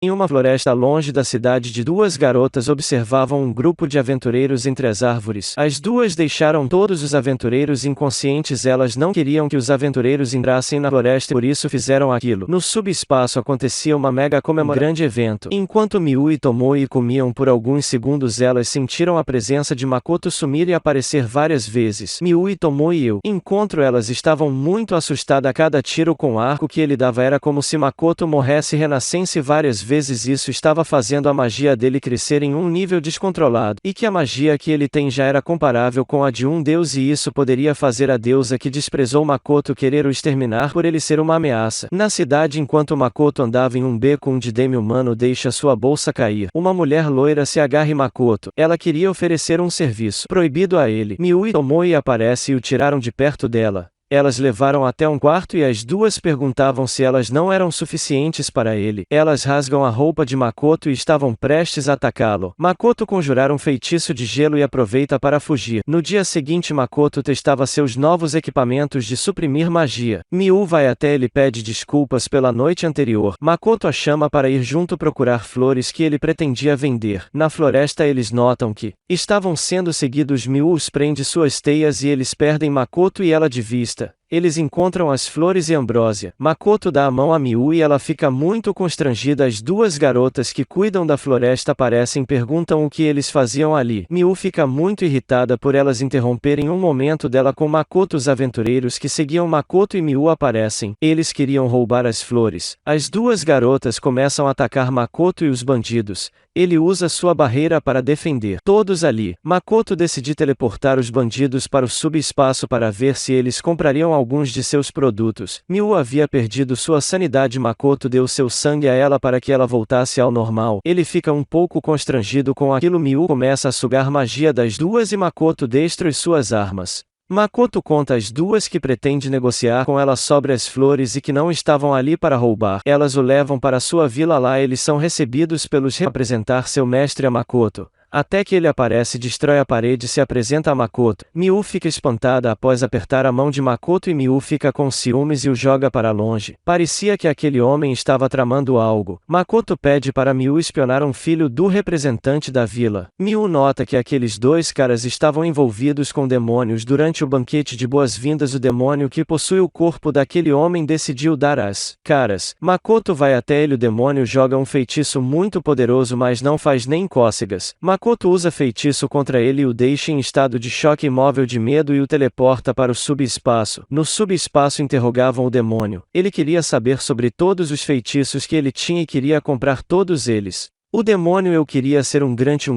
Em uma floresta longe da cidade, duas garotas observavam um grupo de aventureiros entre as árvores. As duas deixaram todos os aventureiros inconscientes. Elas não queriam que os aventureiros entrassem na floresta e por isso fizeram aquilo. No subespaço acontecia uma mega comemoração, grande evento. Enquanto Miu e Tomoe comiam por alguns segundos, elas sentiram a presença de Makoto sumir e aparecer várias vezes. Miu e Tomoe encontro elas estavam muito assustadas. A cada tiro com arco que ele dava era como se Makoto morresse e renascesse várias vezes. Isso estava fazendo a magia dele crescer em um nível descontrolado, e que a magia que ele tem já era comparável com a de um deus, e isso poderia fazer a deusa que desprezou Makoto querer o exterminar por ele ser uma ameaça. Na cidade, enquanto Makoto andava em um beco, um dideme humano deixa sua bolsa cair. Uma mulher loira se agarra em Makoto. Ela queria oferecer um serviço proibido a ele. Miu e Tomoe aparecem e o tiraram de perto dela. Elas levaram até um quarto e as duas perguntavam se elas não eram suficientes para ele. Elas rasgam a roupa de Makoto e estavam prestes a atacá-lo. Makoto conjurar um feitiço de gelo e aproveita para fugir. No dia seguinte, Makoto testava seus novos equipamentos de suprimir magia. Miu vai até ele e pede desculpas pela noite anterior. Makoto a chama para ir junto procurar flores que ele pretendia vender. Na floresta, eles notam que estavam sendo seguidos. Miu os prende suas teias e eles perdem Makoto e ela de vista. Eles encontram as flores e Ambrósia. Makoto dá a mão a Miu e ela fica muito constrangida. As duas garotas que cuidam da floresta aparecem e perguntam o que eles faziam ali. Miu fica muito irritada por elas interromperem um momento dela com Makoto. Os aventureiros que seguiam Makoto e Miu aparecem. Eles queriam roubar as flores. As duas garotas começam a atacar Makoto e os bandidos. Ele usa sua barreira para defender todos ali. Makoto decide teleportar os bandidos para o subespaço para ver se eles comprariam alguns de seus produtos. Miu havia perdido sua sanidade. Makoto deu seu sangue a ela para que ela voltasse ao normal. Ele fica um pouco constrangido com aquilo. Miu começa a sugar magia das duas e Makoto destrói suas armas. Makoto conta às duas que pretende negociar com ela sobre as flores e que não estavam ali para roubar. Elas o levam para sua vila. Lá eles são recebidos pelos representar seu mestre a Makoto. Até que ele aparece, destrói a parede e se apresenta a Makoto. Miu fica espantada após apertar a mão de Makoto e Miu fica com ciúmes e o joga para longe. Parecia que aquele homem estava tramando algo. Makoto pede para Miu espionar um filho do representante da vila. Miu nota que aqueles dois caras estavam envolvidos com demônios. Durante o banquete de boas-vindas, o demônio que possui o corpo daquele homem decidiu dar às caras. Makoto vai até ele. O demônio joga um feitiço muito poderoso, mas não faz nem cócegas. Makoto usa feitiço contra ele e o deixa em estado de choque imóvel de medo e o teleporta para o subespaço. No subespaço interrogavam o demônio. Ele queria saber sobre todos os feitiços que ele tinha e queria comprar todos eles. O demônio eu queria ser um grande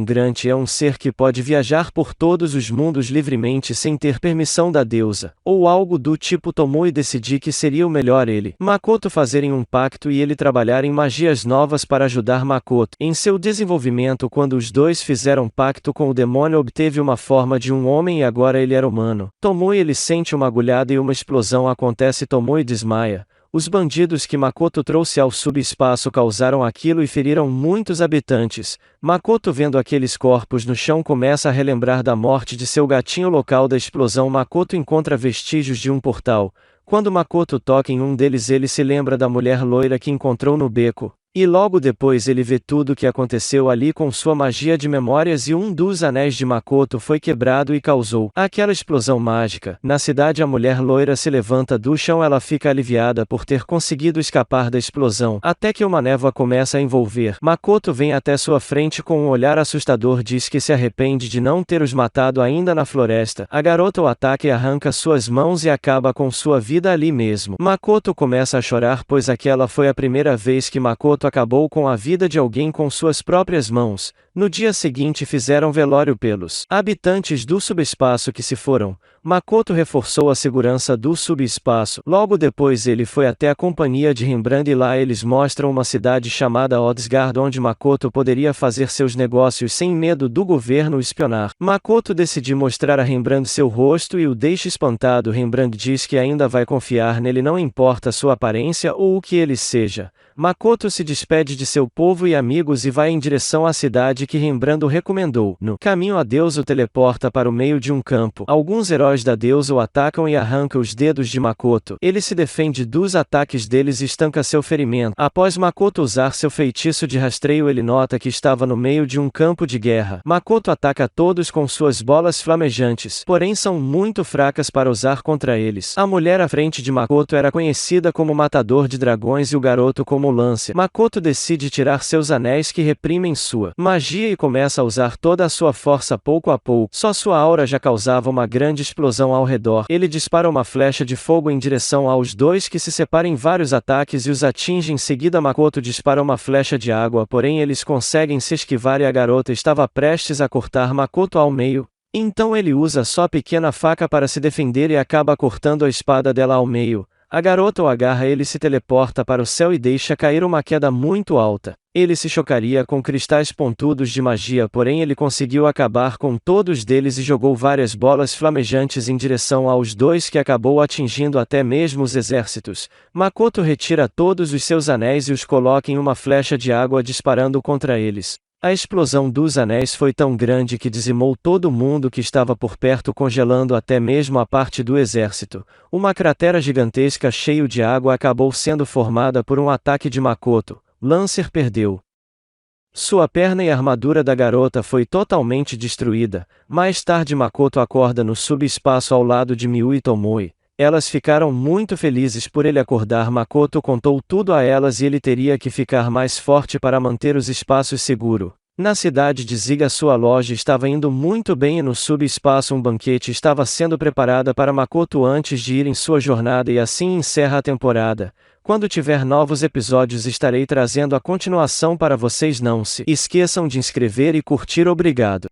é um ser que pode viajar por todos os mundos livremente sem ter permissão da deusa, ou algo do tipo. Tomou e decidi que seria o melhor ele, Makoto fazerem um pacto e ele trabalhar em magias novas para ajudar Makoto em seu desenvolvimento. Quando os dois fizeram pacto com o demônio, obteve uma forma de um homem e agora ele era humano. Tomou e ele sente uma agulhada e uma explosão acontece. Tomou e desmaia. Os bandidos que Makoto trouxe ao subespaço causaram aquilo e feriram muitos habitantes. Makoto, vendo aqueles corpos no chão, começa a relembrar da morte de seu gatinho. Local da explosão, Makoto encontra vestígios de um portal. Quando Makoto toca em um deles, ele se lembra da mulher loira que encontrou no beco. E logo depois ele vê tudo o que aconteceu ali com sua magia de memórias e um dos anéis de Makoto foi quebrado e causou aquela explosão mágica. Na cidade, a mulher loira se levanta do chão. Ela fica aliviada por ter conseguido escapar da explosão, até que uma névoa começa a envolver. Makoto vem até sua frente com um olhar assustador, diz que se arrepende de não ter os matado ainda na floresta. A garota o ataca e arranca suas mãos e acaba com sua vida ali mesmo. Makoto começa a chorar, pois aquela foi a primeira vez que Makoto acabou com a vida de alguém com suas próprias mãos. No dia seguinte fizeram velório pelos habitantes do subespaço que se foram. Makoto reforçou a segurança do subespaço. Logo depois ele foi até a companhia de Rembrandt e lá eles mostram uma cidade chamada Odsgard onde Makoto poderia fazer seus negócios sem medo do governo espionar. Makoto decide mostrar a Rembrandt seu rosto e o deixa espantado. Rembrandt diz que ainda vai confiar nele, não importa sua aparência ou o que ele seja. Makoto se despede de seu povo e amigos e vai em direção à cidade que Rembrandt o recomendou. No caminho, a deusa o teleporta para o meio de um campo. Alguns heróis heróis da deusa o atacam e arranca os dedos de Makoto. Ele se defende dos ataques deles e estanca seu ferimento. Após Makoto usar seu feitiço de rastreio, ele nota que estava no meio de um campo de guerra. Makoto ataca todos com suas bolas flamejantes, porém são muito fracas para usar contra eles. A mulher à frente de Makoto era conhecida como Matador de Dragões e o garoto como Lancer. Makoto decide tirar seus anéis que reprimem sua magia e começa a usar toda a sua força pouco a pouco. Só sua aura já causava uma grande explosão ao redor. Ele dispara uma flecha de fogo em direção aos dois que se separam em vários ataques e os atinge. Em seguida Makoto dispara uma flecha de água, porém eles conseguem se esquivar e a garota estava prestes a cortar Makoto ao meio. Então ele usa sua pequena faca para se defender e acaba cortando a espada dela ao meio. A garota o agarra, ele se teleporta para o céu e deixa cair uma queda muito alta. Ele se chocaria com cristais pontudos de magia, porém ele conseguiu acabar com todos deles e jogou várias bolas flamejantes em direção aos dois, que acabou atingindo até mesmo os exércitos. Makoto retira todos os seus anéis e os coloca em uma flecha de água disparando contra eles. A explosão dos anéis foi tão grande que dizimou todo mundo que estava por perto, congelando até mesmo a parte do exército. Uma cratera gigantesca cheia de água acabou sendo formada por um ataque de Makoto. Lancer perdeu sua perna e a armadura da garota foi totalmente destruída. Mais tarde Makoto acorda no subespaço ao lado de Miu e Tomoe. Elas ficaram muito felizes por ele acordar. Makoto contou tudo a elas e ele teria que ficar mais forte para manter os espaços seguros. Na cidade de Ziga, sua loja estava indo muito bem e no subespaço um banquete estava sendo preparada para Makoto antes de ir em sua jornada, e assim encerra a temporada. Quando tiver novos episódios estarei trazendo a continuação para vocês. Não se esqueçam de inscrever e curtir. Obrigado.